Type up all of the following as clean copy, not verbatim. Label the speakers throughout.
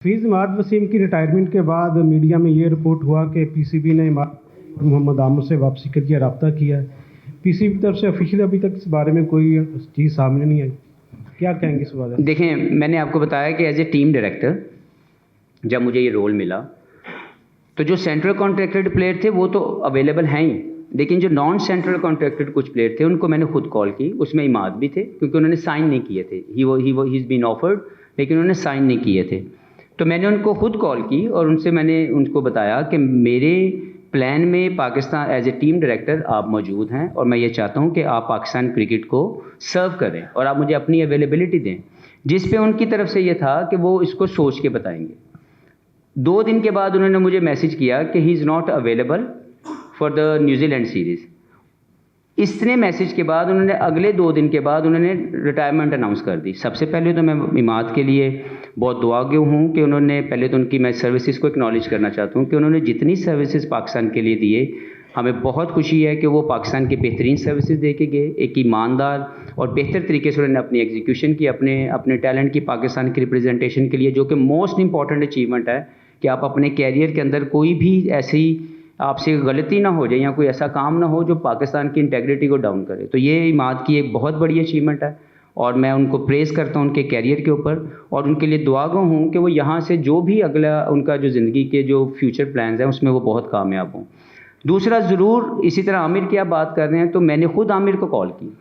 Speaker 1: हफीज़ इमाद वसीम की रिटायरमेंट के बाद मीडिया में ये रिपोर्ट हुआ कि पीसीबी ने मोहम्मद आमिर से वापसी के लिए रब्ता किया है। पीसीबी की तरफ से ऑफिशियल अभी तक इस बारे में कोई चीज़ सामने नहीं आई, क्या कहेंगे इस बारे में?
Speaker 2: देखें, मैंने आपको बताया कि एज ए टीम डायरेक्टर जब मुझे ये रोल मिला तो जो सेंट्रल कॉन्ट्रैक्टेड प्लेयर थे वो तो अवेलेबल हैं ही, लेकिन जो नॉन सेंट्रल कॉन्ट्रैक्टेड कुछ प्लेयर थे उनको मैंने खुद कॉल की। उसमें इमाद भी थे क्योंकि उन्होंने साइन नहीं किए थे। ही इज़ बीन ऑफर्ड, लेकिन उन्होंने साइन नहीं किए थे। तो मैंने उनको खुद कॉल की और मैंने उनको बताया कि मेरे प्लान में Pakistan as a team director आप मौजूद हैं और मैं ये चाहता हूँ कि आप पाकिस्तान क्रिकेट को सर्व करें और आप मुझे अपनी अवेलेबिलिटी दें, जिस पे उनकी तरफ से ये था कि वो इसको सोच के बताएंगे। 2 दिन के बाद उन्होंने मुझे मैसेज किया कि he is not available for the New Zealand series. इतने मैसेज के बाद उन्होंने अगले 2 दिन के बाद उन्होंने रिटायरमेंट अनाउंस कर दी। सबसे पहले तो मैं इमाद के लिए बहुत दुआगो हूँ कि उन्होंने पहले तो उनकी मैं सर्विसेज को एक्नॉलेज करना चाहता हूँ कि उन्होंने जितनी सर्विसेज पाकिस्तान के लिए दिए, हमें बहुत खुशी है कि वो पाकिस्तान के बेहतरीन सर्विसेज दे के गए। एक ईमानदार और बेहतर तरीके से उन्होंने अपनी एग्जीक्यूशन की, अपने टैलेंट की पाकिस्तान की रिप्रेजेंटेशन के लिए, जो कि मोस्ट इंपॉर्टेंट अचीवमेंट है कि आप अपने कैरियर के अंदर कोई भी ऐसी आपसे गलती ना हो जाए या कोई ऐसा काम ना हो जो पाकिस्तान की इंटेग्रिटी को डाउन करे। तो ये इमाद की एक बहुत बड़ी अचीवमेंट है और मैं उनको प्रेज़ करता हूँ उनके कैरियर के ऊपर और उनके लिए दुआगो हूँ कि वो यहाँ से जो भी अगला उनका जो ज़िंदगी के जो फ्यूचर प्लान्स हैं उसमें वो बहुत कामयाब हों। दूसरा, ज़रूर इसी तरह आमिर की आप बात कर रहे हैं तो मैंने खुद आमिर को कॉल की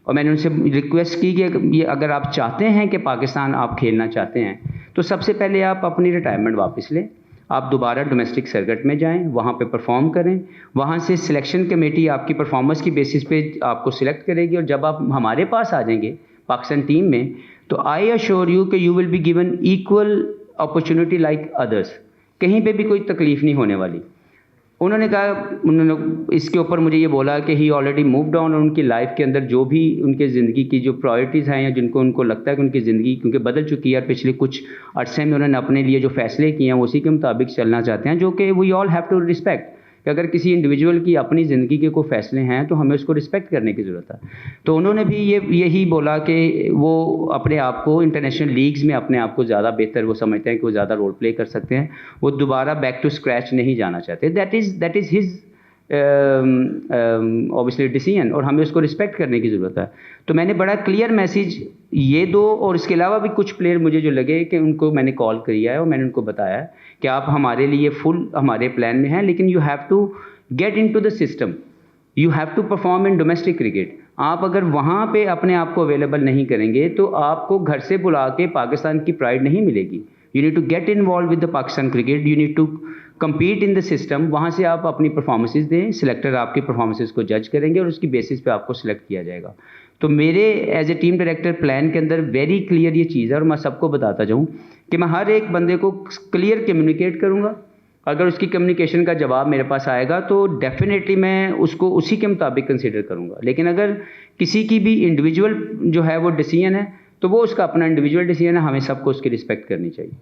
Speaker 2: और मैंने उनसे रिक्वेस्ट की कि ये अगर आप चाहते हैं कि पाकिस्तान आप खेलना चाहते हैं तो सबसे पहले आप अपनी रिटायरमेंट वापस लें, आप दोबारा डोमेस्टिक सर्किट में जाएं, वहाँ पे परफॉर्म करें। वहाँ से सिलेक्शन कमेटी आपकी परफॉर्मेंस की बेसिस पे आपको सिलेक्ट करेगी और जब आप हमारे पास आ जाएंगे पाकिस्तान टीम में तो आई अश्योर यू कि you will be given equal opportunity like others. कहीं पे भी कोई तकलीफ़ नहीं होने वाली। उन्होंने इसके ऊपर मुझे ये बोला कि ही ऑलरेडी मूव्ड ऑन और उनकी लाइफ के अंदर जो भी उनके ज़िंदगी की जो प्रायोरिटीज़ हैं या जिनको उनको लगता है कि उनकी ज़िंदगी क्योंकि बदल चुकी है, पिछले कुछ अरसे में उन्होंने अपने लिए जो फ़ैसले किए हैं उसी के मुताबिक चलना चाहते हैं, जो कि we all have to respect कि अगर किसी इंडिविजुअल की अपनी ज़िंदगी के कोई फ़ैसले हैं तो हमें उसको रिस्पेक्ट करने की ज़रूरत है। तो उन्होंने भी यही बोला कि वो अपने आप को इंटरनेशनल लीग्स में अपने आप को ज़्यादा बेहतर वो समझते हैं कि वो ज़्यादा रोल प्ले कर सकते हैं, वो दोबारा बैक टू स्क्रैच नहीं जाना चाहते। That is his obviously decision और हमें उसको रिस्पेक्ट करने की ज़रूरत है। तो मैंने बड़ा क्लियर मैसेज ये दो और इसके अलावा भी कुछ प्लेयर मुझे जो लगे कि उनको मैंने कॉल किया है और मैंने उनको बताया है कि आप हमारे लिए फुल हमारे प्लान में हैं, लेकिन you have to get into the system, you have to perform in domestic cricket. आप अगर वहाँ पे अपने आप को अवेलेबल नहीं करेंगे तो आपको घर से बुला के पाकिस्तान की प्राइड नहीं मिलेगी। You need to get involved with the Pakistan cricket, you need to compete in the system. वहाँ से आप अपनी परफॉर्मेंसेज दें, सिलेक्टर आपकी परफॉर्मेंसेज को जज करेंगे और उसकी बेसिस पे आपको सिलेक्ट किया जाएगा। तो मेरे as a team director plan के अंदर वेरी क्लियर ये चीज़ है और मैं सबको बताता जाऊँ कि मैं हर एक बंदे को क्लियर कम्युनिकेट करूँगा। अगर उसकी कम्युनिकेशन का जवाब मेरे पास आएगा तो डेफिनेटली मैं उसको उसी के मुताबिक कंसिडर करूँगा। लेकिन अगर किसी की भी इंडिविजुअल जो है वो डिसीजन है तो वो उसका अपना इंडिविजुअल डिसीजन है, हमें सबको उसकी रिस्पेक्ट करनी चाहिए।